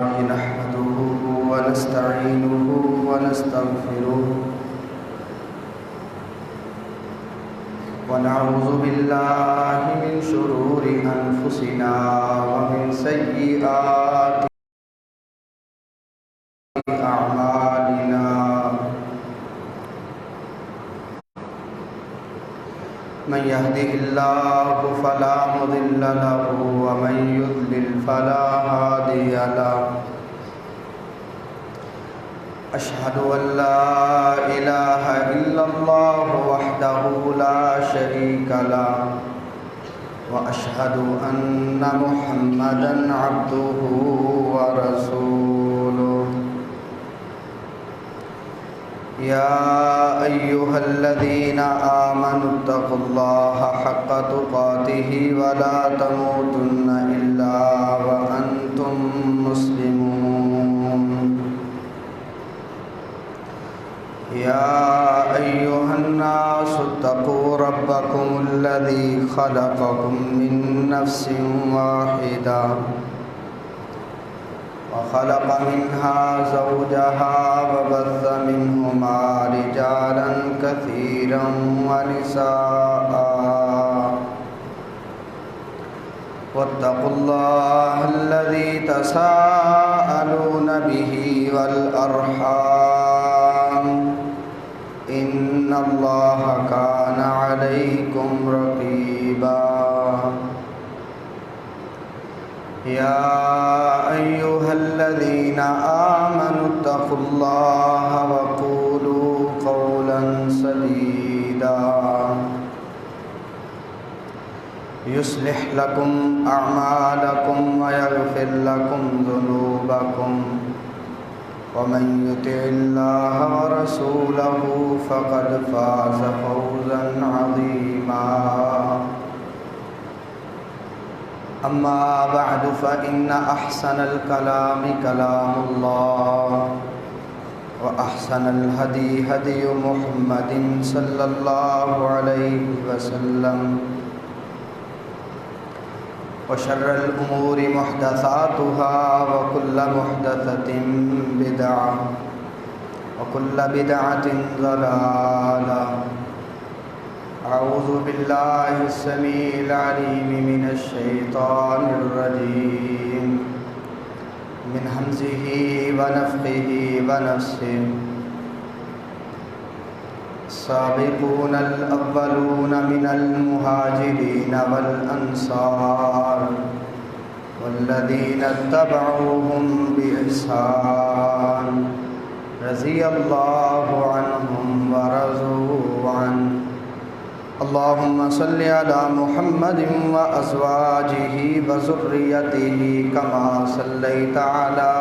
نحمده ونستعينه ونستغفره ونعوذ بالله من شرور أنفسنا ومن سيئات أعمالنا من يهده الله فلا مضل له ومن يضلل فلا هادي له أشهد أن لا إله إلا الله وحده لا شريك له وأشهد أن محمدا عبده ورسوله يا أيها الذين آمنوا اتقوا الله حق تقاته ولا تموتن إلا وأنتم مسلمون يا أيها الناس اتقوا ربكم الذي خلقكم من نفس واحدة وخلق منها زوجها وبث منهما رجالا كثيرا ونساء واتقوا الله الذي تساءلون به والأرحام إن الله كان عليكم رقيبا يا أيها الذين آمنوا اتقوا الله وقولوا قولا سديدا يصلح لكم أعمالكم ويغفر لكم ذنوبكم ومن يطع الله ورسوله فقد فاز فوزا عظيما أما بعد فإن أحسن الكلام كلام الله وأحسن الهدي هدي محمد صلى الله عليه وسلم وشر الأمور محدثاتها وكل محدثة بدعة وكل بدعة ضلالة أعوذ بالله السميع العليم من الشيطان الرجيم من همزه ونفخه ونفسه السابقون الأولون من المهاجرين والأنصار والذين اتبعوهم بإحسان رضي الله عنهم ورضوا عنه اللهم صل على محمد وأزواجه وذريته كما صليت على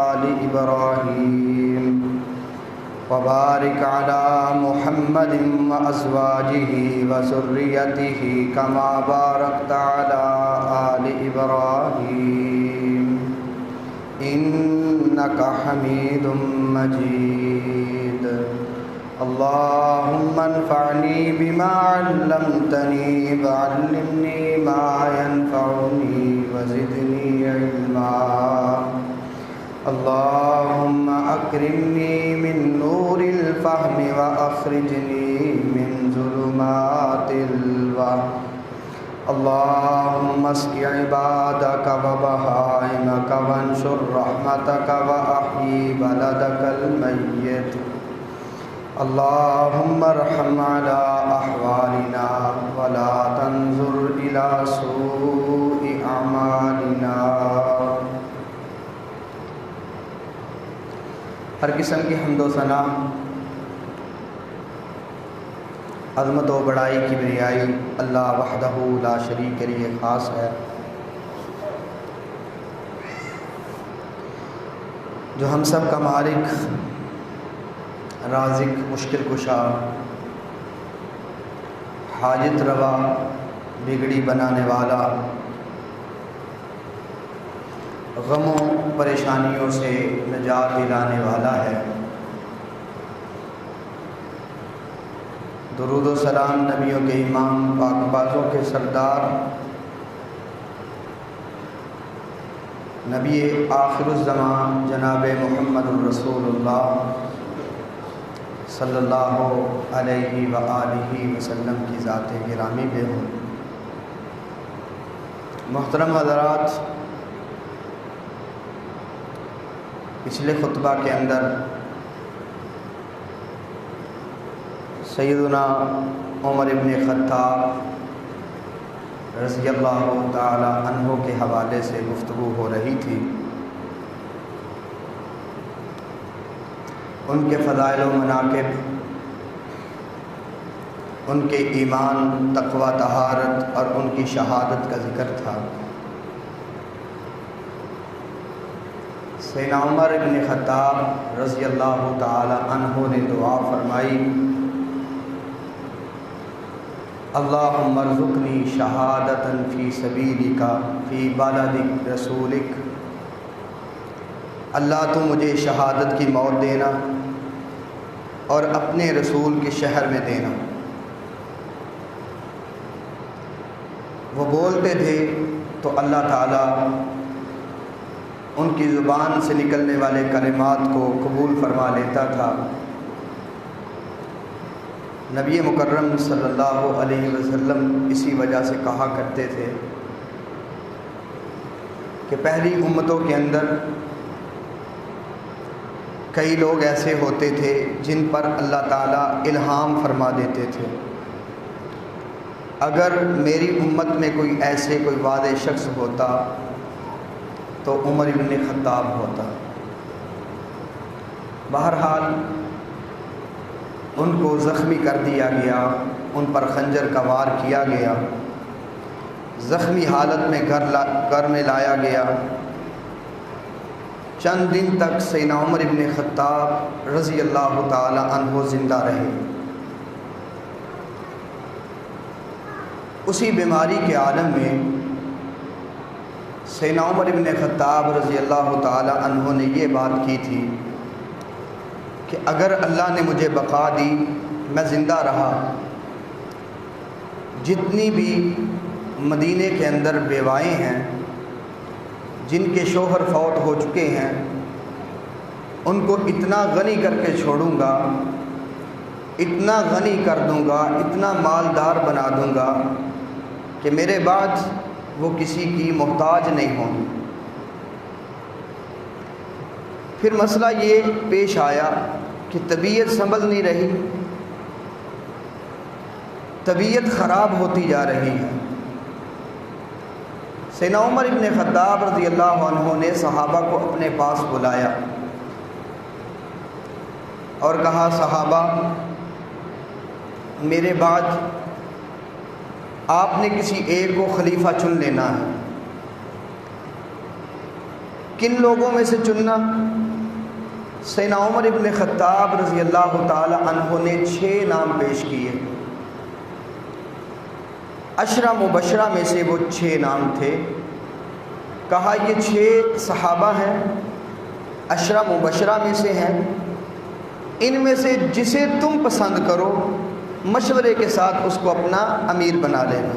آل إبراهيم وبارك على محمد وأزواجه وذريته كما باركت على آل إبراهيم إنك حميد مجيد اللهم انفعني بما علمتني وعلمني ما ينفعني وزدني علما اللهم أكرمني من نور الفهم وأخرجني من ظلمات الوهم اللهم اسق عبادك وبهائمك وانشر رحمتك وأحيي بلدك الميت اللهم ارحم على أحوالنا ولا تنظر إلى سوء أعمالنا ہر قسم کی حمد و ثنا عظمت و بڑائی کی بریائی اللہ وحدہ لا شریک کے لیے خاص ہے، جو ہم سب کا مالک، رازق، مشکل کشا، حاجت روا، بگڑی بنانے والا، غموں پریشانیوں سے نجات دلانے والا ہے۔ درود و سلام نبیوں کے امام، پاک بازوں کے سردار، نبی آخر الزمان جناب محمد الرسول اللہ صلی اللہ علیہ وآلہ وسلم کی ذات گرامی پہ ہوں۔ محترم حضرات، پچھلے خطبہ کے اندر سیدنا عمر ابن خطاب رضی اللہ تعالی عنہ کے حوالے سے گفتگو ہو رہی تھی۔ ان کے فضائل و مناقب، ان کے ایمان، تقوی، طہارت اور ان کی شہادت کا ذکر تھا۔ سیدنا عمر ابن خطاب رضی اللہ تعالی عنہ نے دعا فرمائی، اللہم ارزقنی شہادتا فی سبیلک فی بلد رسولک۔ اللہ تو مجھے شہادت کی موت دینا اور اپنے رسول کے شہر میں دینا۔ وہ بولتے تھے تو اللہ تعالیٰ ان کی زبان سے نکلنے والے کلمات کو قبول فرما لیتا تھا۔ نبی مکرم صلی اللہ علیہ وسلم اسی وجہ سے کہا کرتے تھے کہ پہلی امتوں کے اندر کئی لوگ ایسے ہوتے تھے جن پر اللہ تعالیٰ الہام فرما دیتے تھے۔ اگر میری امت میں کوئی واضح شخص ہوتا تو عمر ابن خطاب ہوتا۔ بہرحال ان کو زخمی کر دیا گیا، ان پر خنجر کا وار کیا گیا، زخمی حالت میں گھر میں لایا گیا۔ چند دن تک سیدنا عمر ابن خطاب رضی اللہ تعالی عنہ زندہ رہے۔ اسی بیماری کے عالم میں سیدنا عمر ابن خطاب رضی اللہ تعالی عنہ نے یہ بات کی تھی کہ اگر اللہ نے مجھے بقا دی، میں زندہ رہا، جتنی بھی مدینے کے اندر بیوائیں ہیں جن کے شوہر فوت ہو چکے ہیں، ان کو اتنا غنی کر کے چھوڑوں گا، اتنا غنی کر دوں گا، اتنا مالدار بنا دوں گا کہ میرے بعد وہ کسی کی محتاج نہیں ہوں۔ پھر مسئلہ یہ پیش آیا کہ طبیعت سنبھل نہیں رہی، طبیعت خراب ہوتی جا رہی ہے۔ سیدنا عمر ابن خطاب رضی اللہ عنہ نے صحابہ کو اپنے پاس بلایا اور کہا، صحابہ میرے بعد آپ نے کسی ایک کو خلیفہ چن لینا ہے۔ کن لوگوں میں سے چننا؟ سیدنا عمر ابن خطاب رضی اللہ تعالی عنہ نے 6 نام پیش کیے۔ 10 مبشرہ میں سے وہ 6 نام تھے۔ کہا یہ 6 صحابہ ہیں، 10 مبشرہ میں سے ہیں، ان میں سے جسے تم پسند کرو مشورے کے ساتھ اس کو اپنا امیر بنا لینا۔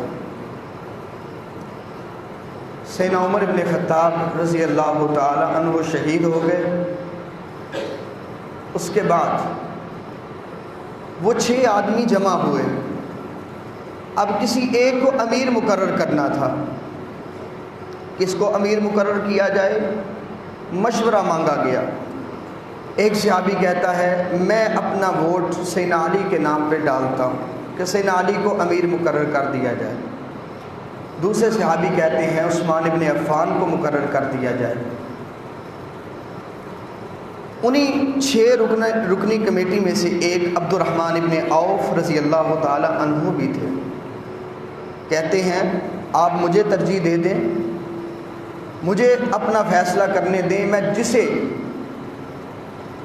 سیدنا عمر ابن خطاب رضی اللہ تعالی عنہ شہید ہو گئے۔ اس کے بعد وہ 6 آدمی جمع ہوئے۔ اب کسی ایک کو امیر مقرر کرنا تھا۔ کس کو امیر مقرر کیا جائے؟ مشورہ مانگا گیا۔ ایک صحابی کہتا ہے میں اپنا ووٹ سیدنا علی کے نام پہ ڈالتا ہوں کہ سیدنا علی کو امیر مقرر کر دیا جائے۔ دوسرے صحابی کہتے ہیں عثمان ابن عفان کو مقرر کر دیا جائے۔ انہی 6 رکنی کمیٹی میں سے ایک عبد الرحمن ابن عوف رضی اللہ تعالی عنہ بھی تھے۔ کہتے ہیں آپ مجھے ترجیح دے دیں، مجھے اپنا فیصلہ کرنے دیں، میں جسے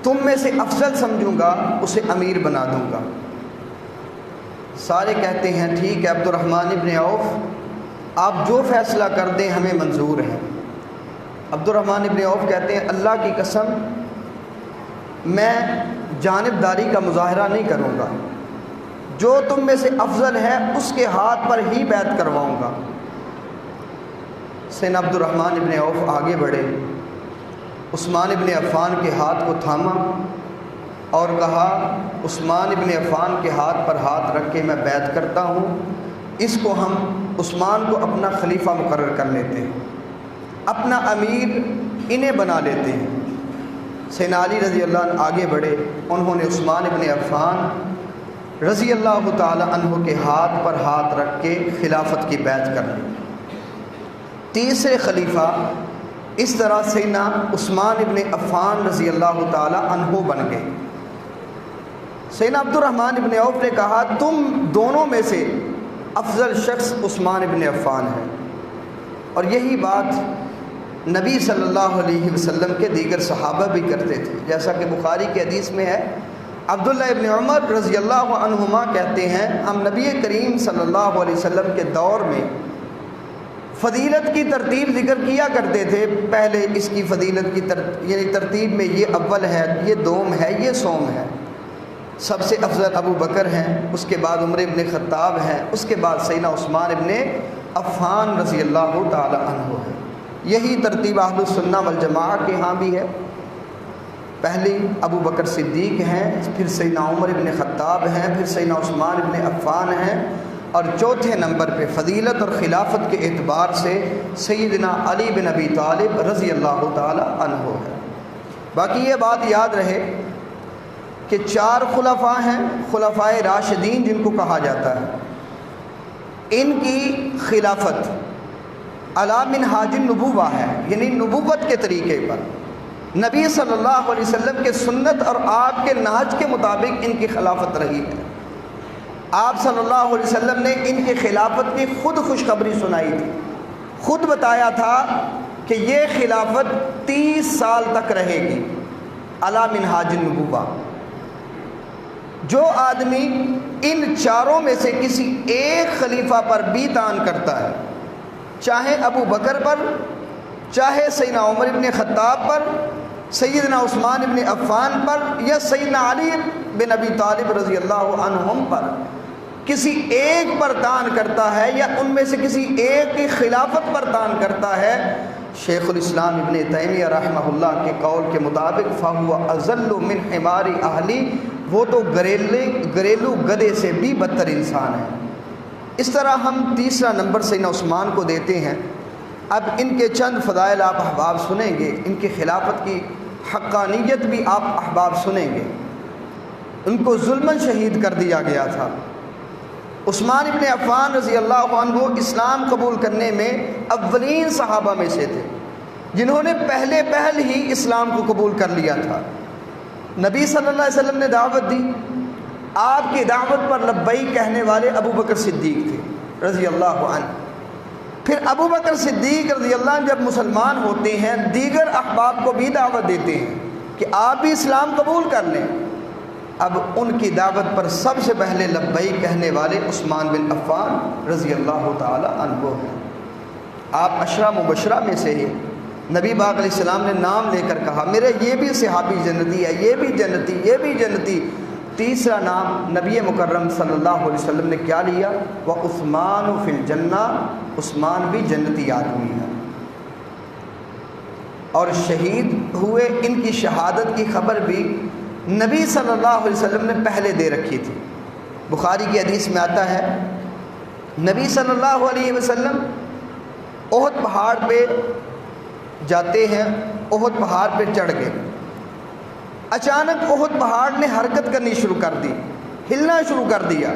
تم میں سے افضل سمجھوں گا اسے امیر بنا دوں گا۔ سارے کہتے ہیں ٹھیک ہے عبد الرحمن ابن عوف، آپ جو فیصلہ کر دیں ہمیں منظور ہے۔ عبد الرحمن ابن عوف کہتے ہیں اللہ کی قسم میں جانبداری کا مظاہرہ نہیں کروں گا، جو تم میں سے افضل ہے اس کے ہاتھ پر ہی بیعت کرواؤں گا۔ سیدنا عبد الرحمن ابن عوف آگے بڑھے، عثمان ابن عفان کے ہاتھ کو تھاما اور کہا عثمان ابن عفان کے ہاتھ پر ہاتھ رکھ کے میں بیعت کرتا ہوں، اس کو ہم عثمان کو اپنا خلیفہ مقرر کر لیتے ہیں، اپنا امیر انہیں بنا لیتے ہیں۔ سیدنا علی رضی اللہ عنہ آگے بڑھے، انہوں نے عثمان ابن عفان رضی اللہ تعالی عنہ کے ہاتھ پر ہاتھ رکھ کے خلافت کی بیعت کر لی۔ تیسرے خلیفہ اس طرح سیدنا عثمان ابن عفان رضی اللہ تعالی عنہ بن گئے۔ سیدنا عبد الرحمن ابن عوف نے کہا تم دونوں میں سے افضل شخص عثمان ابن عفان ہے، اور یہی بات نبی صلی اللہ علیہ وسلم کے دیگر صحابہ بھی کرتے تھے، جیسا کہ بخاری کی حدیث میں ہے، عبداللہ ابن عمر رضی اللہ عنہما کہتے ہیں ہم نبی کریم صلی اللہ علیہ وسلم کے دور میں فضیلت کی ترتیب ذکر کیا کرتے تھے، پہلے اس کی فضیلت کی یعنی ترتیب میں یہ اول ہے، یہ دوم ہے، یہ سوم ہے، سب سے افضل ابو بکر ہیں، اس کے بعد عمر ابن خطاب ہیں، اس کے بعد سیدنا عثمان ابن عفان رضی اللہ تعالی عنہ ہے۔ یہی ترتیب اہل السنہ والجماعہ کے ہاں بھی ہے، پہلے ابو بکر صدیق ہیں، پھر سیدنا عمر ابن خطاب ہیں، پھر سیدنا عثمان ابن عفان ہیں، اور چوتھے نمبر پہ فضیلت اور خلافت کے اعتبار سے سیدنا علی بن ابی طالب رضی اللہ تعالی عنہ ہے۔ باقی یہ بات یاد رہے کہ 4 خلفاء ہیں، خلفائے راشدین جن کو کہا جاتا ہے، ان کی خلافت علی منہاج النبوہ ہے، یعنی نبوت کے طریقے پر، نبی صلی اللہ علیہ وسلم کے سنت اور آپ کے نہج کے مطابق ان کی خلافت رہی ہے۔ آپ صلی اللہ علیہ وسلم نے ان کی خلافت کی خود خوشخبری سنائی تھی، خود بتایا تھا کہ یہ خلافت 30 سال تک رہے گی علی منہاج النبوہ۔ جو آدمی ان چاروں میں سے کسی ایک خلیفہ پر بھی طعن کرتا ہے، چاہے ابو بکر پر، چاہے سیدنا عمر ابن خطاب پر، سیدنا عثمان ابن عفان پر، یا سیدنا علی بن ابی طالب رضی اللہ عنہم پر، کسی ایک پر طعن کرتا ہے یا ان میں سے کسی ایک کی خلافت پر طعن کرتا ہے، شیخ الاسلام ابن تیمیہ رحمہ اللہ کے قول کے مطابق فَهُوَ أَذَلُّ مِنْ حِمَارِ أَهْلِ، وہ تو گھریلو گدھے سے بھی بدتر انسان ہے۔ اس طرح ہم تیسرا نمبر سیدنا عثمان کو دیتے ہیں۔ اب ان کے چند فضائل آپ احباب سنیں گے، ان کی خلافت کی حقانیت بھی آپ احباب سنیں گے۔ ان کو ظلماً شہید کر دیا گیا تھا۔ عثمان ابن عفان رضی اللہ عنہ اسلام قبول کرنے میں اولین صحابہ میں سے تھے، جنہوں نے پہل ہی اسلام کو قبول کر لیا تھا۔ نبی صلی اللہ علیہ وسلم نے دعوت دی، آپ کی دعوت پر لبیک کہنے والے ابو بکر صدیق تھے رضی اللہ عنہ۔ پھر ابو بکر صدیق رضی اللہ عنہ جب مسلمان ہوتے ہیں، دیگر احباب کو بھی دعوت دیتے ہیں کہ آپ بھی اسلام قبول کر لیں۔ اب ان کی دعوت پر سب سے پہلے لبیک کہنے والے عثمان بن عفان رضی اللہ تعالی عنہ ہیں۔ آپ عشرہ مبشرہ میں سے ہی نبی پاک علیہ السلام نے نام لے کر کہا میرے یہ بھی صحابی جنتی ہے، یہ بھی جنتی، یہ بھی جنتی۔ تیسرا نام نبی مکرم صلی اللہ علیہ وسلم نے کیا لیا؟ وعثمان فی الجنہ، عثمان بھی جنتی آدمی ہے، اور شہید ہوئے۔ ان کی شہادت کی خبر بھی نبی صلی اللہ علیہ وسلم نے پہلے دے رکھی تھی۔ بخاری کی حدیث میں آتا ہے نبی صلی اللہ علیہ وسلم احد پہاڑ پہ جاتے ہیں، احد پہاڑ پہ چڑھ گئے، اچانک احد پہاڑ نے حرکت کرنی شروع کر دی، ہلنا شروع کر دیا۔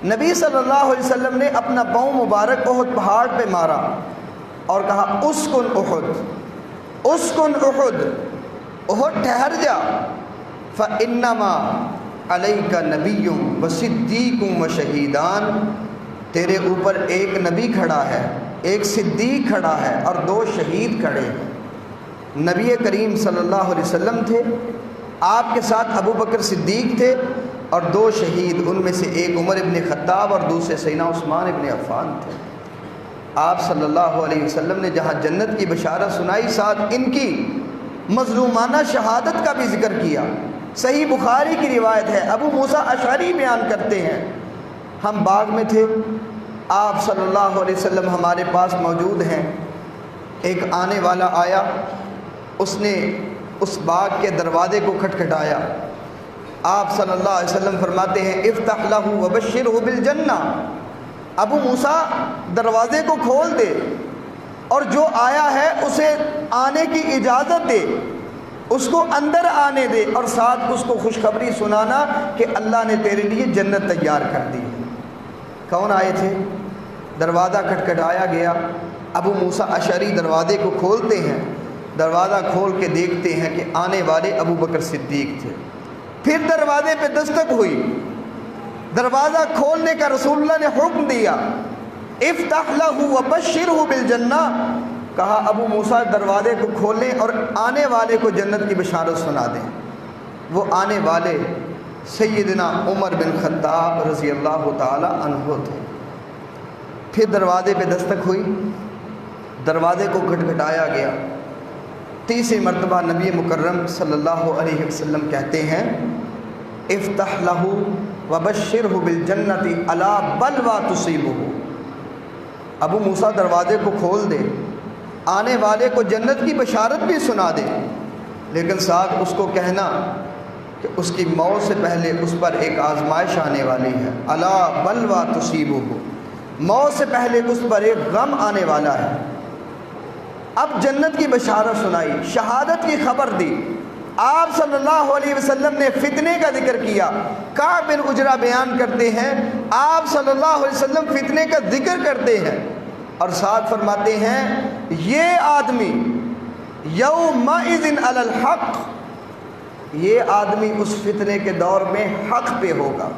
نبی صلی اللہ علیہ وسلم نے اپنا پاؤں مبارک احد پہاڑ پہ مارا اور کہا اسکن احد، اسکن احد، احد ٹھہر جا، فَإِنَّمَا عَلَيْكَ نَبِيٌّ وَصِدِّيقٌ وَشَهِيدَانِ، تیرے اوپر ایک نبی کھڑا ہے، ایک صدیق کھڑا ہے، اور 2 شہید کھڑے ہیں۔ نبی کریم صلی اللہ علیہ وسلم تھے، آپ کے ساتھ ابو بکر صدیق تھے، اور 2 شہید، ان میں سے ایک عمر ابن خطاب اور دوسرے سیدنا عثمان ابن عفان تھے۔ آپ صلی اللہ علیہ وسلم نے جہاں جنت کی بشارت سنائی، ساتھ ان کی مظلومانہ شہادت کا بھی ذکر کیا۔ صحیح بخاری کی روایت ہے، ابو موسیٰ اشعری بیان کرتے ہیں ہم باغ میں تھے، آپ صلی اللہ علیہ وسلم ہمارے پاس موجود ہیں، ایک آنے والا آیا، اس نے اس باغ کے دروازے کو کھٹکھٹایا۔ آپ صلی اللہ علیہ وسلم فرماتے ہیں افتح لہ وبشرہ بالجنہ، ابو موسیٰ دروازے کو کھول دے اور جو آیا ہے اسے آنے کی اجازت دے، اس کو اندر آنے دے، اور ساتھ اس کو خوشخبری سنانا کہ اللہ نے تیرے لیے جنت تیار کر دی ہے۔ کون آئے تھے؟ دروازہ کھٹکھٹایا گیا، ابو موسیٰ اشعری دروازے کو کھولتے ہیں، دروازہ کھول کے دیکھتے ہیں کہ آنے والے ابو بکر صدیق تھے۔ پھر دروازے پہ دستک ہوئی، دروازہ کھولنے کا رسول اللہ نے حکم دیا، افتح لہ وبشرہ بالجنہ، کہا ابو موسیٰ دروازے کو کھولیں اور آنے والے کو جنت کی بشارت سنا دیں۔ وہ آنے والے سیدنا عمر بن خطاب رضی اللہ تعالی عنہ تھے۔ پھر دروازے پہ دستک ہوئی، دروازے کو کھٹکھٹایا گیا، تیسری مرتبہ نبی مکرم صلی اللہ علیہ وسلم کہتے ہیں افتح لہ وبشرہ بالجنۃ الا بلوى تصیبہ، ابو موسیٰ دروازے کو کھول دے، آنے والے کو جنت کی بشارت بھی سنا دے، لیکن ساتھ اس کو کہنا کہ اس کی موت سے پہلے اس پر ایک آزمائش آنے والی ہے، الا بلوى تصیبہ، موت سے پہلے اس پر ایک غم آنے والا ہے۔ اب جنت کی بشارت سنائی، شہادت کی خبر دی۔ آپ صلی اللہ علیہ وسلم نے فتنے کا ذکر کیا۔ کعب بن عجرہ بیان کرتے ہیں آپ صلی اللہ علیہ وسلم فتنے کا ذکر کرتے ہیں اور ساتھ فرماتے ہیں یہ آدمی یومئذ علی الحق، یہ آدمی اس فتنے کے دور میں حق پہ ہوگا۔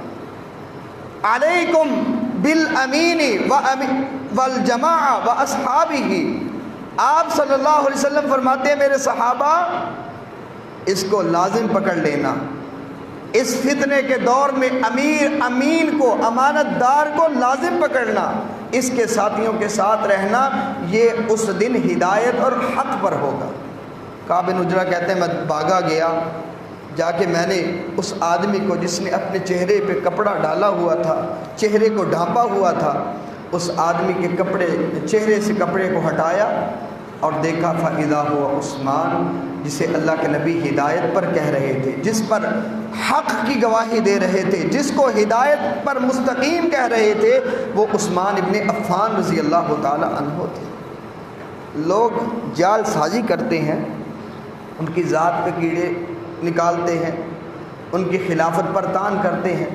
علیکم بالامین والجماعہ واصحابہ، آپ صلی اللہ علیہ وسلم فرماتے ہیں میرے صحابہ اس کو لازم پکڑ لینا، اس فتنے کے دور میں امیر امین کو، امانت دار کو لازم پکڑنا، اس کے ساتھیوں کے ساتھ رہنا، یہ اس دن ہدایت اور حق پر ہوگا۔ کعب بن عجرہ کہتے ہیں میں بھاگا گیا، جا کے میں نے اس آدمی کو جس نے اپنے چہرے پہ کپڑا ڈالا ہوا تھا، چہرے کو ڈھانپا ہوا تھا، اس آدمی کے چہرے سے کپڑے کو ہٹایا اور دیکھا فَإِذَا هُوَ عثمان، جسے اللہ کے نبی ہدایت پر کہہ رہے تھے، جس پر حق کی گواہی دے رہے تھے، جس کو ہدایت پر مستقیم کہہ رہے تھے، وہ عثمان ابن عفان رضی اللہ تعالی عنہ تھے۔ لوگ جال سازی کرتے ہیں، ان کی ذات پہ کیڑے نکالتے ہیں، ان کی خلافت پر تان کرتے ہیں۔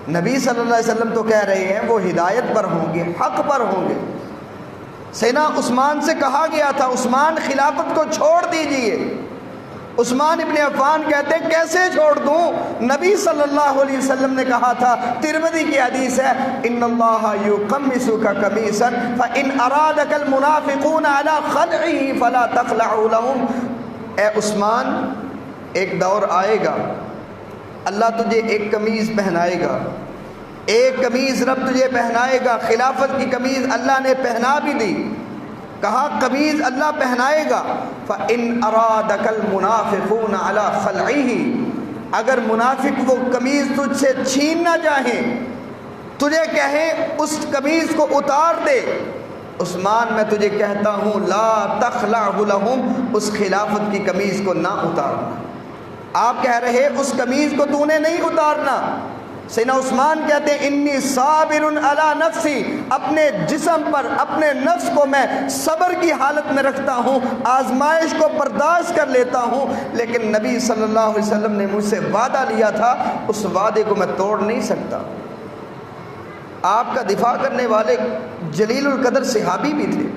نبی صلی اللہ علیہ وسلم تو کہہ رہے ہیں وہ ہدایت پر ہوں گے، حق پر ہوں گے۔ سیدنا عثمان سے کہا گیا تھا عثمان خلافت کو چھوڑ دیجئے، عثمان ابن عفان کہتے ہیں کیسے چھوڑ دوں؟ نبی صلی اللہ علیہ وسلم نے کہا تھا، ترمذی کی حدیث ہے، ان اللہ یقمصک قمیصا فان ارادک المنافقون علی خلعه فلا تخلع لهم۔ اے عثمان، ایک دور آئے گا اللہ تجھے ایک قمیض پہنائے گا، ایک قمیض رب تجھے پہنائے گا۔ خلافت کی قمیض اللہ نے پہنا بھی دی، کہا قمیض اللہ پہنائے گا۔ فَإِنْ أَرَادَكَ الْمُنَافِقُونَ عَلَى خَلْعِهِ، اگر منافق وہ قمیض تجھ سے چھیننا چاہیں، تجھے کہیں اس قمیض کو اتار دے، عثمان میں تجھے کہتا ہوں لا تخلعه لهم، اس خلافت کی قمیض کو نہ اتارنا۔ آپ کہہ رہے اس قمیض کو تو نے نہیں اتارنا۔ سیدنا عثمان کہتے ہیں انی صابر علی نفسی، اپنے جسم پر، اپنے نفس کو میں صبر کی حالت میں رکھتا ہوں، آزمائش کو برداشت کر لیتا ہوں، لیکن نبی صلی اللہ علیہ وسلم نے مجھ سے وعدہ لیا تھا، اس وعدے کو میں توڑ نہیں سکتا۔ آپ کا دفاع کرنے والے جلیل القدر صحابی بھی تھے،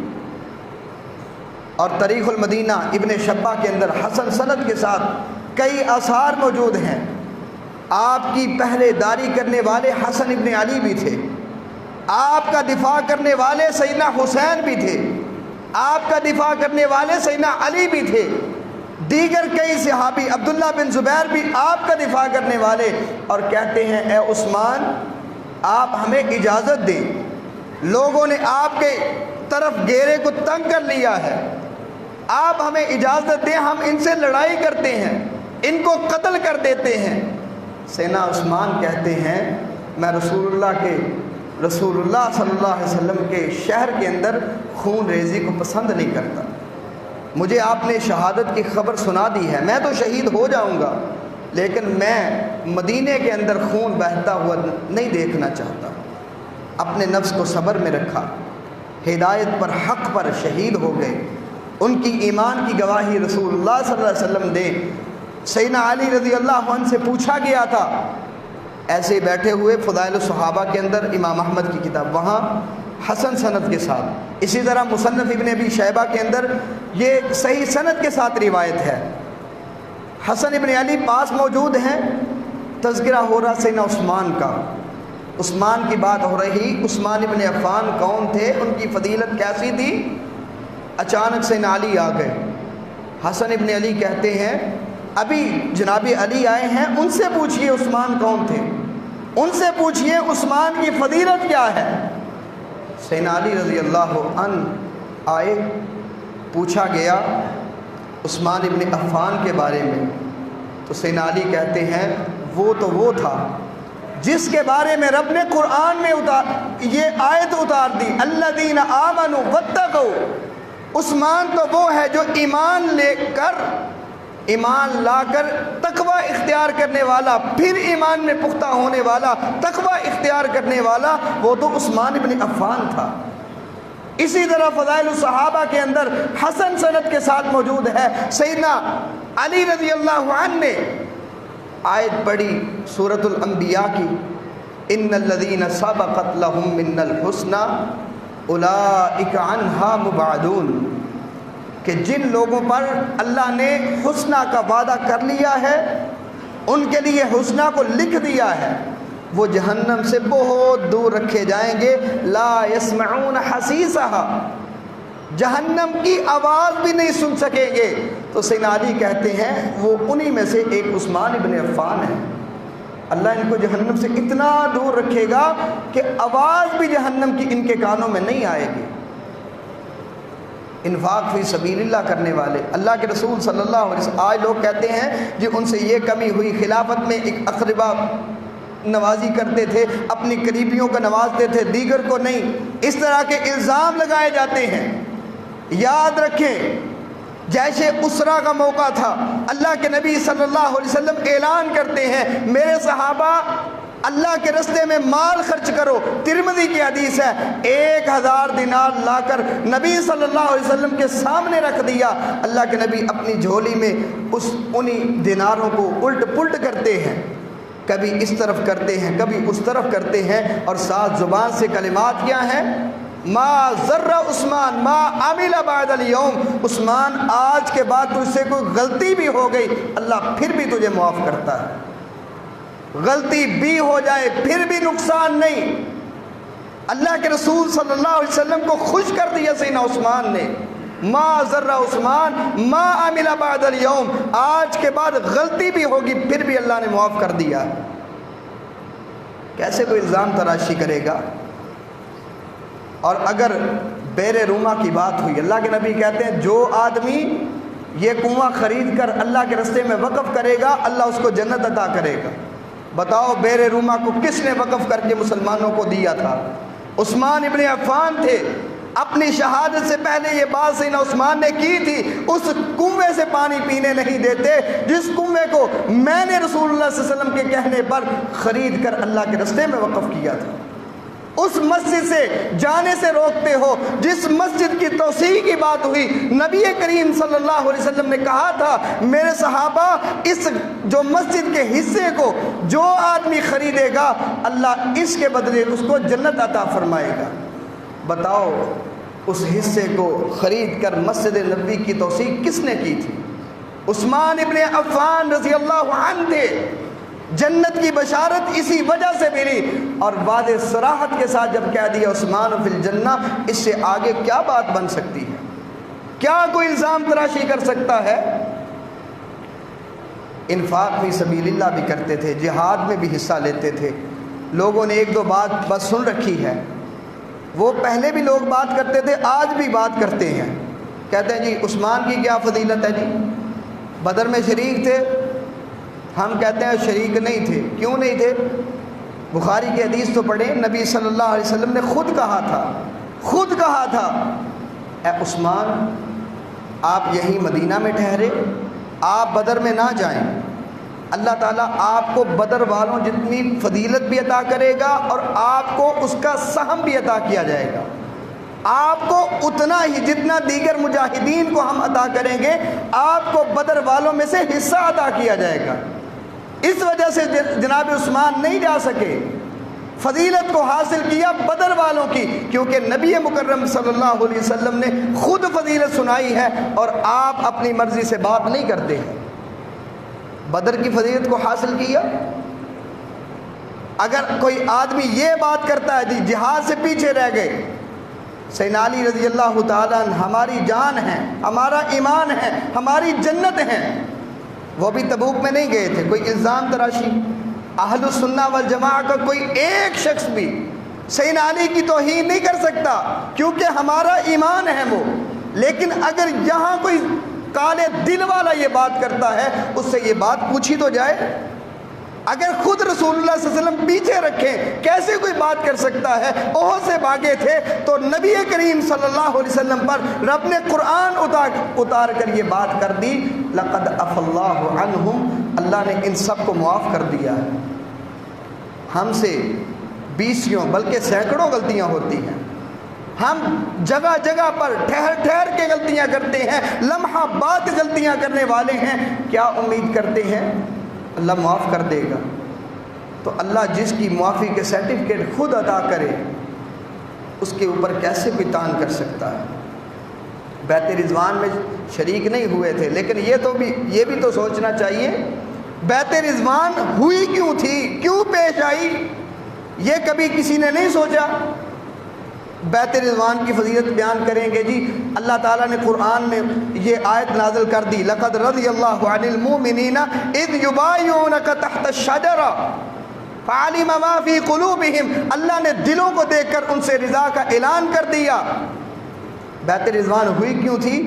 اور تاریخ المدینہ ابن شبہ کے اندر حسن سند کے ساتھ کئی آثار موجود ہیں۔ آپ کی پہرے داری کرنے والے حسن ابن علی بھی تھے، آپ کا دفاع کرنے والے سیدنا حسین بھی تھے، آپ کا دفاع کرنے والے سیدنا علی بھی تھے، دیگر کئی صحابی، عبداللہ بن زبیر بھی آپ کا دفاع کرنے والے، اور کہتے ہیں اے عثمان آپ ہمیں اجازت دیں، لوگوں نے آپ کے طرف گھیرے کو تنگ کر لیا ہے، آپ ہمیں اجازت دیں، ہم ان سے لڑائی کرتے ہیں، ان کو قتل کر دیتے ہیں۔ سیدنا عثمان کہتے ہیں میں رسول اللہ صلی اللہ علیہ وسلم کے شہر کے اندر خون ریزی کو پسند نہیں کرتا، مجھے آپ نے شہادت کی خبر سنا دی ہے، میں تو شہید ہو جاؤں گا، لیکن میں مدینے کے اندر خون بہتا ہوا نہیں دیکھنا چاہتا۔ اپنے نفس کو صبر میں رکھا، ہدایت پر، حق پر شہید ہو گئے۔ ان کی ایمان کی گواہی رسول اللہ صلی اللہ علیہ وسلم دے۔ سیدنا علی رضی اللہ عنہ سے پوچھا گیا تھا، ایسے ہی بیٹھے ہوئے فضائل الصحابہ کے اندر امام احمد کی کتاب، وہاں حسن سند کے ساتھ، اسی طرح مصنف ابن ابی شیبہ کے اندر یہ صحیح سند کے ساتھ روایت ہے، حسن ابن علی پاس موجود ہیں، تذکرہ ہو رہا سیدنا عثمان کا، عثمان کی بات ہو رہی، عثمان ابن عفان کون تھے، ان کی فضیلت کیسی تھی؟ اچانک سیدنا علی آ گئے۔ حسن ابن علی کہتے ہیں ابھی جناب علی آئے ہیں، ان سے پوچھئے عثمان کون تھے، ان سے پوچھئے عثمان کی فضیلت کیا ہے۔ سیدنا علی رضی اللہ عنہ آئے، پوچھا گیا عثمان ابن عفان کے بارے میں، تو سیدنا علی کہتے ہیں وہ تو وہ تھا جس کے بارے میں رب نے قرآن میں یہ آیت اتار دی، الذین آمنوا واتقوا۔ عثمان تو وہ ہے جو ایمان لا کر تقوی اختیار کرنے والا، پھر ایمان میں پختہ ہونے والا، تقوی اختیار کرنے والا، وہ تو عثمان ابن عفان تھا۔ اسی طرح فضائل الصحابہ کے اندر حسن سند کے ساتھ موجود ہے، سیدنا علی رضی اللہ عنہ نے آیت پڑھی سورۃ الانبیاء کی، ان الذین سبقت لہم من الحسنی اولئک عنہا مبعدون، کہ جن لوگوں پر اللہ نے حسنہ کا وعدہ کر لیا ہے، ان کے لیے حسنہ کو لکھ دیا ہے، وہ جہنم سے بہت دور رکھے جائیں گے، لا یسمعون حسیسہا، جہنم کی آواز بھی نہیں سن سکیں گے۔ تو سیدنا علی کہتے ہیں وہ انہی میں سے ایک عثمان ابن عفان ہے، اللہ ان کو جہنم سے اتنا دور رکھے گا کہ آواز بھی جہنم کی ان کے کانوں میں نہیں آئے گی۔ انفاق فی سبیل اللہ کرنے والے، اللہ کے رسول صلی اللہ علیہ وسلم، آج لوگ کہتے ہیں جی ان سے یہ کمی ہوئی، خلافت میں ایک اقربا نوازی کرتے تھے، اپنی قریبیوں کا نوازتے تھے، دیگر کو نہیں، اس طرح کے الزام لگائے جاتے ہیں۔ یاد رکھیں جیش اسرا کا موقع تھا، اللہ کے نبی صلی اللہ علیہ وسلم اعلان کرتے ہیں میرے صحابہ اللہ کے راستے میں مال خرچ کرو، ترمذی کی حدیث ہے، 1000 دینار لا کر نبی صلی اللہ علیہ وسلم کے سامنے رکھ دیا، اللہ کے نبی اپنی جھولی میں انہی دیناروں کو الٹ پلٹ کرتے ہیں، کبھی اس طرف کرتے ہیں کبھی اس طرف کرتے ہیں، اور ساتھ زبان سے کلمات کیا ہیں، ما ذر عثمان ما عمل بعد اليوم، عثمان آج کے بعد تجھ سے کوئی غلطی بھی ہو گئی اللہ پھر بھی تجھے معاف کرتا ہے، غلطی بھی ہو جائے پھر بھی نقصان نہیں۔ اللہ کے رسول صلی اللہ علیہ وسلم کو خوش کر دیا سیدنا عثمان نے، ما ذر عثمان ما عمل بعد اليوم، آج کے بعد غلطی بھی ہوگی پھر بھی اللہ نے معاف کر دیا۔ کیسے کوئی الزام تراشی کرے گا؟ اور اگر بیر روما کی بات ہوئی، اللہ کے نبی کہتے ہیں جو آدمی یہ کنواں خرید کر اللہ کے راستے میں وقف کرے گا اللہ اس کو جنت عطا کرے گا۔ بتاؤ بیر روما کو کس نے وقف کر کے مسلمانوں کو دیا تھا؟ عثمان ابن عفان تھے۔ اپنی شہادت سے پہلے یہ بات سیدنا عثمان نے کی تھی، اس کنویں سے پانی پینے نہیں دیتے جس کنویں کو میں نے رسول اللہ صلی اللہ علیہ وسلم کے کہنے پر خرید کر اللہ کے راستے میں وقف کیا تھا۔ اس مسجد سے جانے سے روکتے ہو جس مسجد کی توسیع کی بات ہوئی، نبی کریم صلی اللہ علیہ وسلم نے کہا تھا میرے صحابہ اس جو مسجد کے حصے کو جو آدمی خریدے گا اللہ اس کے بدلے اس کو جنت عطا فرمائے گا۔ بتاؤ اس حصے کو خرید کر مسجد نبوی کی توسیع کس نے کی تھی؟ عثمان ابن عفان رضی اللہ عنہ تھے۔ جنت کی بشارت اسی وجہ سے ملی، اور واضح صراحت کے ساتھ جب کہہ دیا عثمان فی الجنہ، اس سے آگے کیا بات بن سکتی ہے؟ کیا کوئی الزام تراشی کر سکتا ہے؟ انفاق فی سبیل اللہ بھی کرتے تھے، جہاد میں بھی حصہ لیتے تھے۔ لوگوں نے ایک دو بات بس سن رکھی ہے، وہ پہلے بھی لوگ بات کرتے تھے آج بھی بات کرتے ہیں، کہتے ہیں جی عثمان کی کیا فضیلت ہے، جی بدر میں شریک تھے، ہم کہتے ہیں شریک نہیں تھے۔ کیوں نہیں تھے؟ بخاری کی حدیث تو پڑھیں، نبی صلی اللہ علیہ وسلم نے خود کہا تھا اے عثمان آپ یہیں مدینہ میں ٹھہرے، آپ بدر میں نہ جائیں، اللہ تعالیٰ آپ کو بدر والوں جتنی فضیلت بھی عطا کرے گا اور آپ کو اس کا سہم بھی عطا کیا جائے گا، آپ کو اتنا ہی جتنا دیگر مجاہدین کو ہم عطا کریں گے، آپ کو بدر والوں میں سے حصہ عطا کیا جائے گا۔ اس وجہ سے جناب عثمان نہیں جا سکے، فضیلت کو حاصل کیا بدر والوں کی، کیونکہ نبی مکرم صلی اللہ علیہ وسلم نے خود فضیلت سنائی ہے اور آپ اپنی مرضی سے بات نہیں کرتے ہیں۔ بدر کی فضیلت کو حاصل کیا۔ اگر کوئی آدمی یہ بات کرتا ہے جی جہاد سے پیچھے رہ گئے، سیدنا علی رضی اللہ تعالیٰ عنہ ہماری جان ہے، ہمارا ایمان ہے، ہماری جنت ہے، وہ بھی تبوک میں نہیں گئے تھے۔ کوئی الزام تراشی، اہل السنہ والجماعہ کا کوئی ایک شخص بھی سیدنا علی کی توہین نہیں کر سکتا، کیونکہ ہمارا ایمان ہے وہ۔ لیکن اگر یہاں کوئی کالے دل والا یہ بات کرتا ہے، اس سے یہ بات پوچھی تو جائے۔ اگر خود رسول اللہ صلی اللہ علیہ وسلم پیچھے رکھیں، کیسے کوئی بات کر سکتا ہے؟ احد سے بھاگے تھے تو نبی کریم صلی اللہ علیہ وسلم پر رب نے قرآن اتار کر یہ بات کر دی، لقد عفا اللہ عنہم، اللہ نے ان سب کو معاف کر دیا ہے۔ ہم سے بیسیوں بلکہ سینکڑوں غلطیاں ہوتی ہیں، ہم جگہ جگہ پر ٹھہر ٹھہر کے غلطیاں کرتے ہیں، لمحہ بعد غلطیاں کرنے والے ہیں۔ کیا امید کرتے ہیں اللہ معاف کر دے گا؟ تو اللہ جس کی معافی کے سرٹیفکیٹ خود عطا کرے، اس کے اوپر کیسے کوئی تان کر سکتا ہے؟ بیعت رضوان میں شریک نہیں ہوئے تھے، لیکن یہ بھی تو سوچنا چاہیے بیعت رضوان ہوئی کیوں تھی، کیوں پیش آئی؟ یہ کبھی کسی نے نہیں سوچا۔ بیعت رضوان کی فضیلت بیان کریں گے جی، اللہ تعالیٰ نے قرآن میں یہ آیت نازل کر دی، لقد رضی اللہ عن المؤمنین اذ یبایعونک تحت الشجرہ فعلم ما فی قلوبہم، اللہ نے دلوں کو دیکھ کر ان سے رضا کا اعلان کر دیا۔ بیعت رضوان ہوئی کیوں تھی؟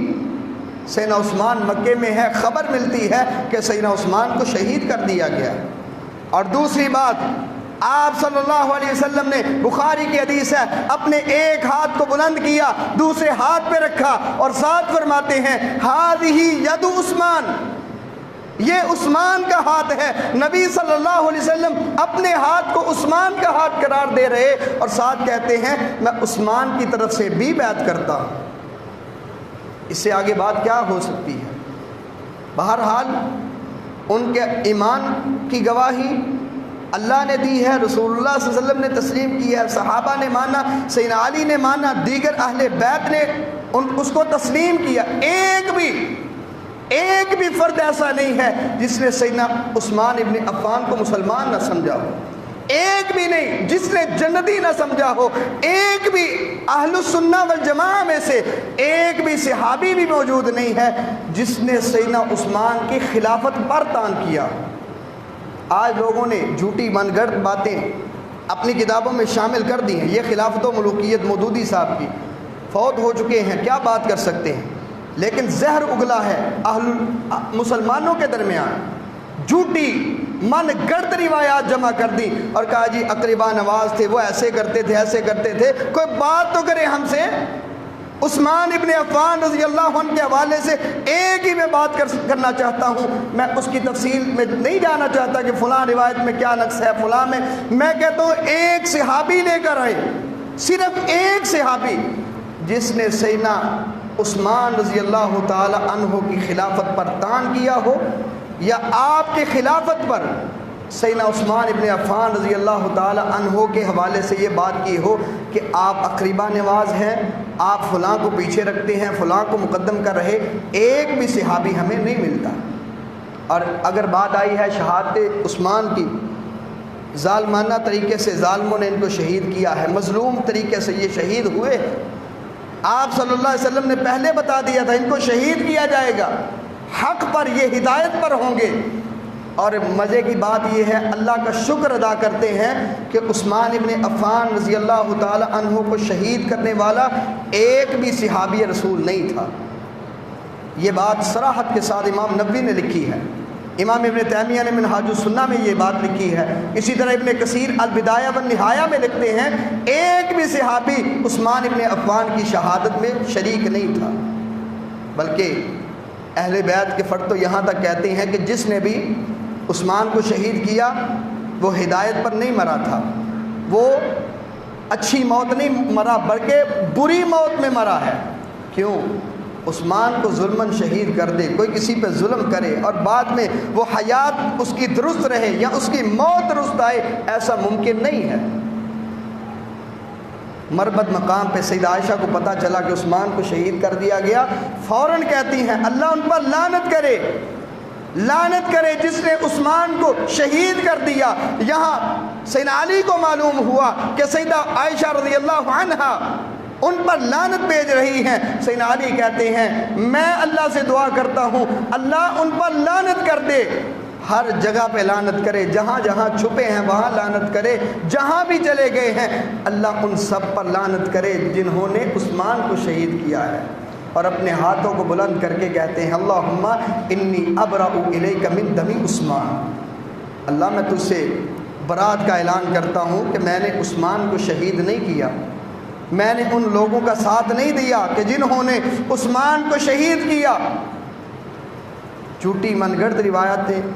سیدنا عثمان مکے میں ہے، خبر ملتی ہے کہ سیدنا عثمان کو شہید کر دیا گیا۔ اور دوسری بات، آپ صلی اللہ علیہ وسلم نے، بخاری کی حدیث ہے، اپنے ایک ہاتھ کو بلند کیا، دوسرے ہاتھ پہ رکھا اور ساتھ فرماتے ہیں ہذہ ید عثمان، یہ عثمان کا ہاتھ ہے۔ نبی صلی اللہ علیہ وسلم اپنے ہاتھ کو عثمان کا ہاتھ قرار دے رہے اور ساتھ کہتے ہیں میں عثمان کی طرف سے بھی بیعت کرتا ہوں۔ اس سے آگے بات کیا ہو سکتی ہے؟ بہرحال ان کے ایمان کی گواہی اللہ نے دی ہے، رسول اللہ صلی اللہ علیہ وسلم نے تسلیم کی ہے، صحابہ نے مانا، سیدنا علی نے مانا، دیگر اہل بیت نے اس کو تسلیم کیا۔ ایک بھی فرد ایسا نہیں ہے جس نے سیدنا عثمان ابن عفان کو مسلمان نہ سمجھا ہو، ایک بھی نہیں جس نے جنتی نہ سمجھا ہو، ایک بھی اہل السنہ والجماعہ میں سے ایک بھی صحابی بھی موجود نہیں ہے جس نے سیدنا عثمان کی خلافت پر تان کیا۔ آج لوگوں نے جھوٹی من گڑت باتیں اپنی کتابوں میں شامل کر دی ہیں۔ یہ خلافت و ملوکیت مودودی صاحب کی، فوت ہو چکے ہیں، کیا بات کر سکتے ہیں، لیکن زہر اگلا ہے مسلمانوں کے درمیان، جھوٹی من گڑت روایات جمع کر دی اور کہا جی اقربا نواز تھے، وہ ایسے کرتے تھے، ایسے کرتے تھے۔ کوئی بات تو کرے ہم سے۔ عثمان ابن عفان رضی اللہ عنہ کے حوالے سے ایک ہی میں بات کرنا چاہتا ہوں، میں اس کی تفصیل میں نہیں جانا چاہتا کہ فلاں روایت میں کیا نقص ہے، فلاں میں کہتا ہوں ایک صحابی لے کر آئے، صرف ایک صحابی جس نے سیدنا عثمان رضی اللہ تعالی عنہ کی خلافت پر تان کیا ہو، یا آپ کی خلافت پر سیدنا عثمان ابن عفان رضی اللہ تعالی عنہ کے حوالے سے یہ بات کی ہو کہ آپ اقربا نواز ہیں، آپ فلاں کو پیچھے رکھتے ہیں، فلاں کو مقدم کر رہے، ایک بھی صحابی ہمیں نہیں ملتا۔ اور اگر بات آئی ہے شہادت عثمان کی، ظالمانہ طریقے سے ظالموں نے ان کو شہید کیا ہے، مظلوم طریقے سے یہ شہید ہوئے۔ آپ صلی اللہ علیہ وسلم نے پہلے بتا دیا تھا ان کو شہید کیا جائے گا، حق پر، یہ ہدایت پر ہوں گے۔ اور مزے کی بات یہ ہے، اللہ کا شکر ادا کرتے ہیں کہ عثمان ابن عفان رضی اللہ تعالی عنہ کو شہید کرنے والا ایک بھی صحابی رسول نہیں تھا۔ یہ بات صراحت کے ساتھ امام نبوی نے لکھی ہے، امام ابن تیمیہ نے منہاج السنہ میں یہ بات لکھی ہے، اسی طرح ابن کثیر البدایہ والنہایہ میں لکھتے ہیں ایک بھی صحابی عثمان ابن عفان کی شہادت میں شریک نہیں تھا۔ بلکہ اہل بیت کے فرد تو یہاں تک کہتے ہیں کہ جس نے بھی عثمان کو شہید کیا وہ ہدایت پر نہیں مرا تھا، وہ اچھی موت نہیں مرا بلکہ بری موت میں مرا ہے۔ کیوں؟ عثمان کو ظلماً شہید کر دے، کوئی کسی پہ ظلم کرے اور بعد میں وہ حیات اس کی درست رہے یا اس کی موت درست آئے، ایسا ممکن نہیں ہے۔ مربت مقام پہ سیدہ عائشہ کو پتہ چلا کہ عثمان کو شہید کر دیا گیا، فوراً کہتی ہیں اللہ ان پر لعنت کرے، لعنت کرے جس نے عثمان کو شہید کر دیا۔ یہاں سیدنا علی کو معلوم ہوا کہ سیدہ عائشہ رضی اللہ عنہا ان پر لعنت بھیج رہی ہیں۔ سیدنا علی کہتے ہیں میں اللہ سے دعا کرتا ہوں اللہ ان پر لعنت کر دے، ہر جگہ پہ لعنت کرے، جہاں جہاں چھپے ہیں وہاں لعنت کرے، جہاں بھی چلے گئے ہیں اللہ ان سب پر لعنت کرے جنہوں نے عثمان کو شہید کیا ہے۔ اور اپنے ہاتھوں کو بلند کر کے کہتے ہیں اللہم انی ابرأ الیک من دم عثمان، اللہ میں تجھ سے برات کا اعلان کرتا ہوں کہ میں نے عثمان کو شہید نہیں کیا، میں نے ان لوگوں کا ساتھ نہیں دیا کہ جنہوں نے عثمان کو شہید کیا۔ جھوٹی من گڑت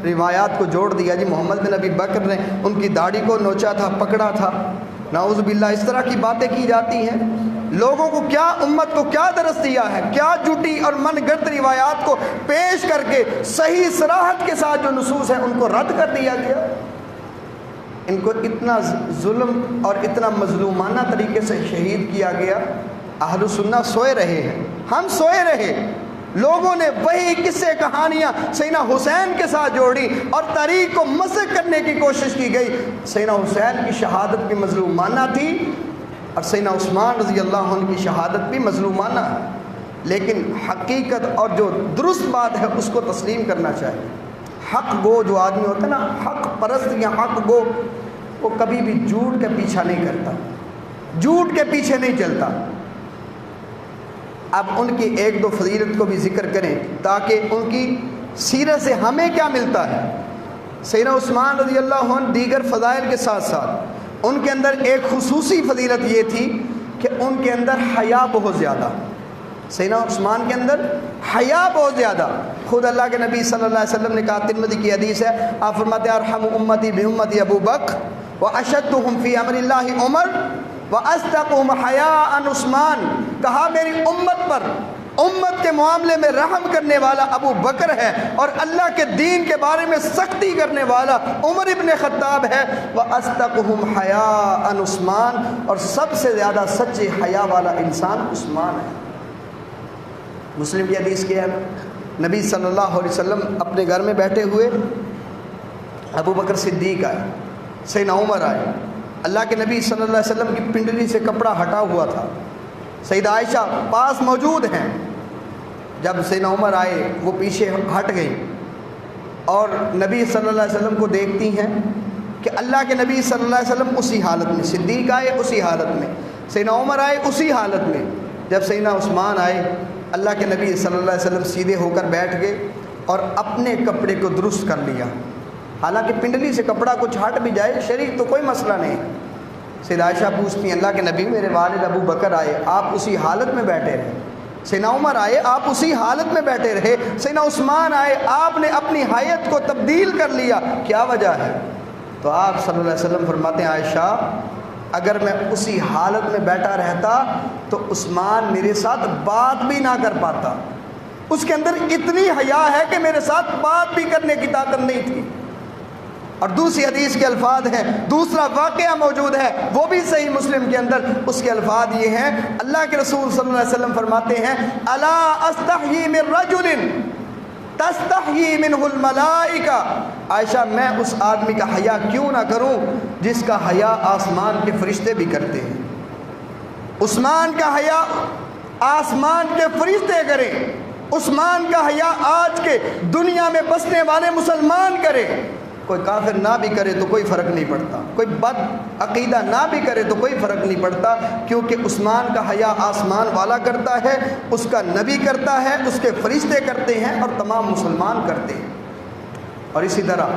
روایات کو جوڑ دیا جی محمد بن ابی بکر نے ان کی داڑھی کو نوچا تھا، پکڑا تھا، نعوذ باللہ اس طرح کی باتیں کی جاتی ہیں۔ لوگوں کو کیا، امت کو کیا درس دیا ہے، کیا جھوٹی اور من گڑت روایات کو پیش کر کے صحیح صراحت کے ساتھ جو نصوص ہیں ان کو رد کر دیا گیا۔ ان کو اتنا ظلم اور اتنا مظلومانہ طریقے سے شہید کیا گیا۔ اہل سنہ سوئے رہے ہیں، ہم سوئے رہے، لوگوں نے وہی قصے کہانیاں سیدنا حسین کے ساتھ جوڑی اور تاریخ کو مسخ کرنے کی کوشش کی گئی۔ سیدنا حسین کی شہادت بھی مظلومانہ تھی اور سیدنا عثمان رضی اللہ عنہ کی شہادت بھی مظلومانہ ہے، لیکن حقیقت اور جو درست بات ہے اس کو تسلیم کرنا چاہیے۔ حق گو جو آدمی ہوتا ہے نا، حق پرست یا حق گو، وہ کبھی بھی جھوٹ کا پیچھا نہیں کرتا، جھوٹ کے پیچھے نہیں چلتا۔ اب ان کی ایک دو فضیلت کو بھی ذکر کریں تاکہ ان کی سیرت سے ہمیں کیا ملتا ہے۔ سیدنا عثمان رضی اللہ عنہ دیگر فضائل کے ساتھ ساتھ ان کے اندر ایک خصوصی فضیلت یہ تھی کہ ان کے اندر حیا بہت زیادہ، سیدنا عثمان کے اندر حیا بہت زیادہ۔ خود اللہ کے نبی صلی اللہ علیہ وسلم نے کہا، ترمذی کی حدیث ہے، آپ فرماتے ہیں ارحم امتی بامتی ابو بکر واشدهم فی امر اللہ عمر واصدقهم حیاء عثمان، کہا میری امت پر، امت کے معاملے میں رحم کرنے والا ابو بکر ہے اور اللہ کے دین کے بارے میں سختی کرنے والا عمر ابن خطاب ہے، وَأَصْدَقُهُمْ حَيَاءً عثمان، اور سب سے زیادہ سچے حیا والا انسان عثمان ہے۔ مسلم کی حدیث کیا ہے، نبی صلی اللہ علیہ وسلم اپنے گھر میں بیٹھے ہوئے، ابو بکر صدیق آئے، سیدنا عمر آئے، اللہ کے نبی صلی اللہ علیہ وسلم کی پنڈلی سے کپڑا ہٹا ہوا تھا، سیدہ عائشہ پاس موجود ہیں۔ جب سیدنا عمر آئے وہ پیچھے ہٹ گئی اور نبی صلی اللہ علیہ وسلم کو دیکھتی ہیں کہ اللہ کے نبی صلی اللہ علیہ وسلم اسی حالت میں، صدیق آئے اسی حالت میں، سیدنا عمر آئے اسی حالت میں۔ جب سیدنا عثمان آئے اللہ کے نبی صلی اللہ علیہ وسلم سیدھے ہو کر بیٹھ گئے اور اپنے کپڑے کو درست کر لیا، حالانکہ پنڈلی سے کپڑا کچھ ہٹ بھی جائے شریک تو کوئی مسئلہ نہیں۔ سیدہ عائشہ پوچھتی ہیں اللہ کے نبی میرے والد ابو بکر آئے آپ اسی حالت میں بیٹھے رہے، سیدنا عمر آئے آپ اسی حالت میں بیٹھے رہے، سیدنا عثمان آئے آپ نے اپنی حیت کو تبدیل کر لیا، کیا وجہ ہے؟ تو آپ صلی اللہ علیہ وسلم فرماتے ہیں عائشہ اگر میں اسی حالت میں بیٹھا رہتا تو عثمان میرے ساتھ بات بھی نہ کر پاتا، اس کے اندر اتنی حیا ہے کہ میرے ساتھ بات بھی کرنے کی طاقت نہیں تھی۔ اور دوسری حدیث کے الفاظ ہیں، دوسرا واقعہ موجود ہے وہ بھی صحیح مسلم کے اندر، اس کے الفاظ یہ ہیں، اللہ کے رسول صلی اللہ علیہ وسلم فرماتے ہیں الا استحیی من رجل تستحیی منہ الملائکہ، عائشہ میں اس آدمی کا حیا کیوں نہ کروں جس کا حیا آسمان کے فرشتے بھی کرتے ہیں۔ عثمان کا حیا آسمان کے فرشتے کریں، عثمان کا حیا آج کے دنیا میں بسنے والے مسلمان کریں، کوئی کافر نہ بھی کرے تو کوئی فرق نہیں پڑتا، کوئی بد عقیدہ نہ بھی کرے تو کوئی فرق نہیں پڑتا، کیونکہ عثمان کا حیا آسمان والا کرتا ہے، اس کا نبی کرتا ہے، اس کے فرشتے کرتے ہیں اور تمام مسلمان کرتے ہیں۔ اور اسی طرح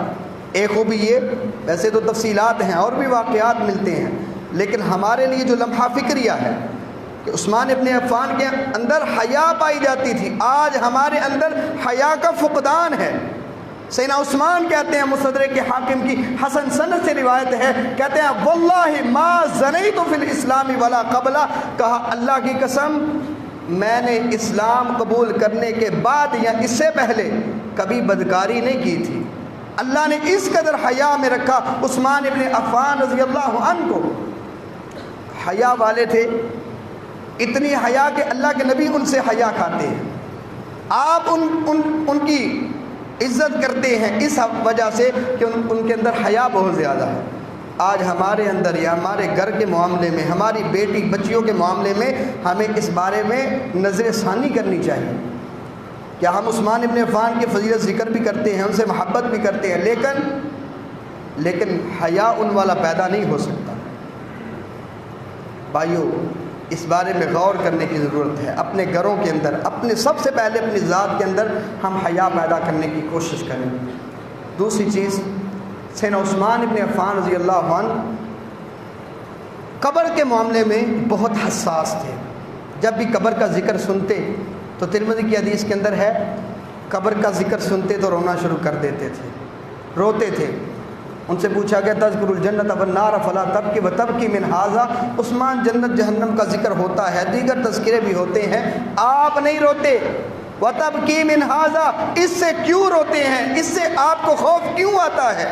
ایک خوبی یہ، ویسے تو تفصیلات ہیں اور بھی واقعات ملتے ہیں، لیکن ہمارے لیے جو لمحہ فکریہ ہے کہ عثمان ابن عفان کے اندر حیا پائی جاتی تھی، آج ہمارے اندر حیا کا فقدان ہے۔ سیدنا عثمان کہتے ہیں، مستدرک کے حاکم کی حسن سند سے روایت ہے، کہتے ہیں واللہ ما زنیت فی الاسلام ولا قبلہ، کہا اللہ کی قسم میں نے اسلام قبول کرنے کے بعد یا اس سے پہلے کبھی بدکاری نہیں کی تھی۔ اللہ نے اس قدر حیا میں رکھا عثمان ابن عفان رضی اللہ عنہ کو، حیا والے تھے، اتنی حیا کہ اللہ کے نبی ان سے حیا کھاتے ہیں، آپ ان کی عزت کرتے ہیں اس وجہ سے کہ ان کے اندر حیا بہت زیادہ ہے۔ آج ہمارے اندر یا ہمارے گھر کے معاملے میں، ہماری بیٹی بچیوں کے معاملے میں ہمیں اس بارے میں نظر ثانی کرنی چاہیے۔ کیا ہم عثمان ابن عفان کی فضیلت ذکر بھی کرتے ہیں، ان سے محبت بھی کرتے ہیں، لیکن حیا ان والا پیدا نہیں ہو سکتا۔ بھائیو، اس بارے میں غور کرنے کی ضرورت ہے۔ اپنے گھروں کے اندر، سب سے پہلے اپنی ذات کے اندر ہم حیا پیدا کرنے کی کوشش کریں۔ دوسری چیز، سیدنا عثمان ابن عفان رضی اللہ عنہ قبر کے معاملے میں بہت حساس تھے۔ جب بھی قبر کا ذکر سنتے تو ترمذی کی حدیث کے اندر ہے، قبر کا ذکر سنتے تو رونا شروع کر دیتے تھے، روتے تھے۔ ان سے پوچھا گیا تذکر الجنت والنار فلا تبکی وتبکی من ھذا، عثمان جنت جہنم کا ذکر ہوتا ہے، دیگر تذکرے بھی ہوتے ہیں، آپ نہیں روتے، وتبکی من ھذا، اس سے کیوں روتے ہیں، اس سے آپ کو خوف کیوں آتا ہے؟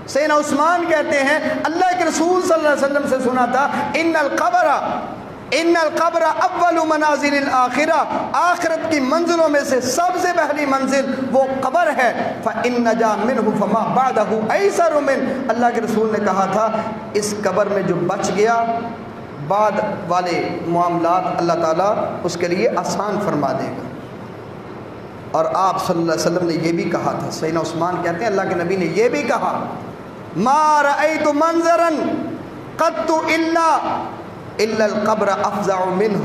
سیدنا عثمان کہتے ہیں اللہ کے رسول صلی اللہ علیہ وسلم سے سنا تھا ان القبر اول منازل الاخرہ، آخرت کی منزلوں میں سے سب سے پہلی منزل وہ قبر ہے، فإن نجا منہ فما بعدہ ایسر من، اللہ کے رسول نے کہا تھا اس قبر میں جو بچ گیا بعد والے معاملات اللہ تعالیٰ اس کے لیے آسان فرما دے گا۔ اور آپ صلی اللہ علیہ وسلم نے یہ بھی کہا تھا، سیدنا عثمان کہتے ہیں اللہ کے نبی نے یہ بھی کہا ما رأیت منظرا قط الا القبر افزع منہ،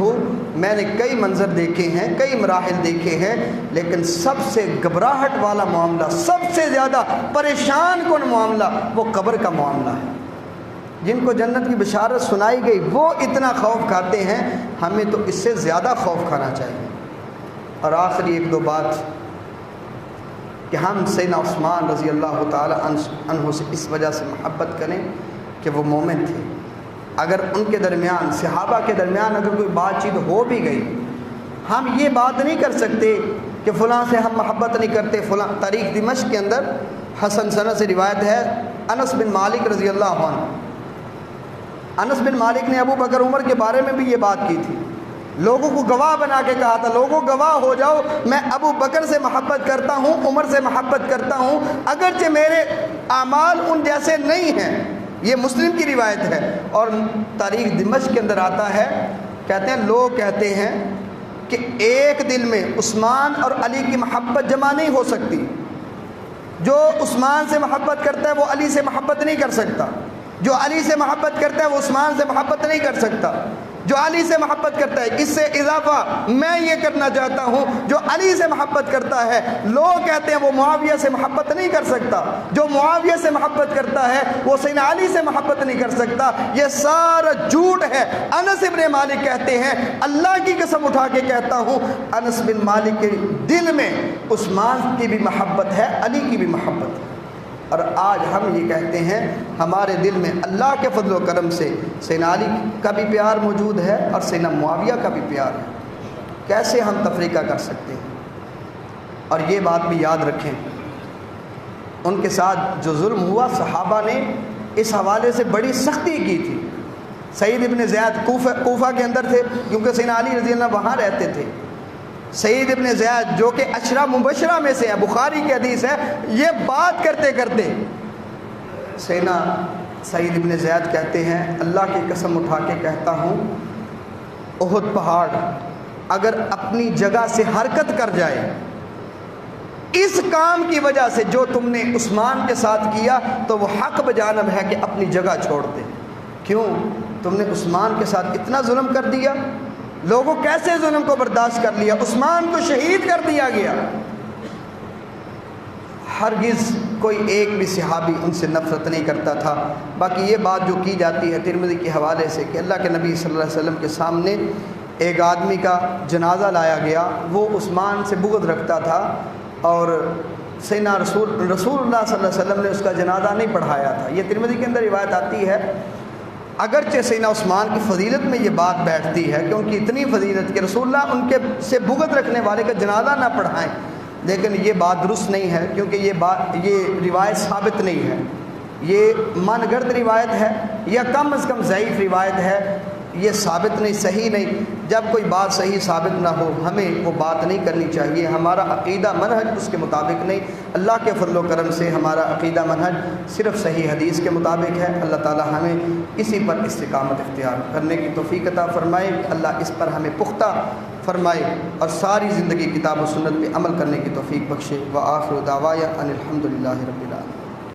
میں نے کئی منظر دیکھے ہیں، کئی مراحل دیکھے ہیں، لیکن سب سے گھبراہٹ والا معاملہ، سب سے زیادہ پریشان کن معاملہ وہ قبر کا معاملہ ہے۔ جن کو جنت کی بشارت سنائی گئی وہ اتنا خوف کھاتے ہیں، ہمیں تو اس سے زیادہ خوف کھانا چاہیے۔ اور آخری ایک دو بات کہ ہم سیدنا عثمان رضی اللہ تعالی عنہ سے اس وجہ سے محبت کریں کہ وہ مومن تھے۔ اگر ان کے درمیان، صحابہ کے درمیان اگر کوئی بات چیت ہو بھی گئی، ہم یہ بات نہیں کر سکتے کہ فلاں سے ہم محبت نہیں کرتے فلاں۔ تاریخ دمشق کے اندر حسن سند سے روایت ہے، انس بن مالک رضی اللہ عنہ، انس بن مالک نے ابو بکر عمر کے بارے میں بھی یہ بات کی تھی، لوگوں کو گواہ بنا کے کہا تھا لوگوں گواہ ہو جاؤ میں ابو بکر سے محبت کرتا ہوں، عمر سے محبت کرتا ہوں، اگرچہ میرے اعمال ان جیسے نہیں ہیں۔ یہ مسلم کی روایت ہے اور تاریخ دمشق کے اندر آتا ہے، کہتے ہیں لوگ کہتے ہیں کہ ایک دل میں عثمان اور علی کی محبت جمع نہیں ہو سکتی، جو عثمان سے محبت کرتا ہے وہ علی سے محبت نہیں کر سکتا، جو علی سے محبت کرتا ہے وہ عثمان سے محبت نہیں کر سکتا، جو علی سے محبت کرتا ہے۔ اس سے اضافہ میں یہ کرنا چاہتا ہوں، جو علی سے محبت کرتا ہے لوگ کہتے ہیں وہ معاویہ سے محبت نہیں کر سکتا، جو معاویہ سے محبت کرتا ہے وہ سیدنا علی سے محبت نہیں کر سکتا۔ یہ سارا جھوٹ ہے۔ انس بن مالک کہتے ہیں اللہ کی قسم اٹھا کے کہتا ہوں انس بن مالک کے دل میں عثمان کی بھی محبت ہے، علی کی بھی محبت ہے۔ اور آج ہم یہ کہتے ہیں ہمارے دل میں اللہ کے فضل و کرم سے سیدنا علی کا بھی پیار موجود ہے اور سیدنا معاویہ کا بھی پیار ہے، کیسے ہم تفریقہ کر سکتے ہیں؟ اور یہ بات بھی یاد رکھیں، ان کے ساتھ جو ظلم ہوا صحابہ نے اس حوالے سے بڑی سختی کی تھی۔ سعید ابن زیاد کوفہ کے اندر تھے کیونکہ سیدنا علی رضی اللہ وہاں رہتے تھے۔ سعید ابن زیاد جو کہ عشرہ مبشرہ میں سے ہے، بخاری کی حدیث ہے، یہ بات کرتے کرتے سیدنا سعید ابن زیاد کہتے ہیں اللہ کی قسم اٹھا کے کہتا ہوں احد پہاڑ اگر اپنی جگہ سے حرکت کر جائے اس کام کی وجہ سے جو تم نے عثمان کے ساتھ کیا تو وہ حق بجانب ہے کہ اپنی جگہ چھوڑ دے۔ کیوں؟ تم نے عثمان کے ساتھ اتنا ظلم کر دیا، لوگوں کیسے ظلم کو برداشت کر لیا، عثمان کو شہید کر دیا گیا، ہرگز کوئی ایک بھی صحابی ان سے نفرت نہیں کرتا تھا۔ باقی یہ بات جو کی جاتی ہے ترمذی کے حوالے سے کہ اللہ کے نبی صلی اللہ علیہ وسلم کے سامنے ایک آدمی کا جنازہ لایا گیا، وہ عثمان سے بغض رکھتا تھا اور سیدنا رسول اللہ صلی اللہ علیہ وسلم نے اس کا جنازہ نہیں پڑھایا تھا۔ یہ ترمذی کے اندر روایت آتی ہے، اگرچہ سیدنا عثمان کی فضیلت میں یہ بات بیٹھتی ہے کہ ان کی اتنی فضیلت کہ رسول اللہ ان کے سے بغض رکھنے والے کا جنازہ نہ پڑھائیں، لیکن یہ بات درست نہیں ہے، کیونکہ یہ روایت ثابت نہیں ہے، یہ من گھڑت روایت ہے یا کم از کم ضعیف روایت ہے، یہ ثابت نہیں، صحیح نہیں۔ جب کوئی بات صحیح ثابت نہ ہو ہمیں وہ بات نہیں کرنی چاہیے۔ ہمارا عقیدہ منہج اس کے مطابق نہیں، اللہ کے فضل و کرم سے ہمارا عقیدہ منہج صرف صحیح حدیث کے مطابق ہے۔ اللہ تعالی ہمیں اسی پر استقامت اختیار کرنے کی توفیق عطا فرمائے، اللہ اس پر ہمیں پختہ فرمائے اور ساری زندگی کتاب و سنت پہ عمل کرنے کی توفیق بخشے۔ وآخر دعوایا ان الحمد للہ رب العالمین۔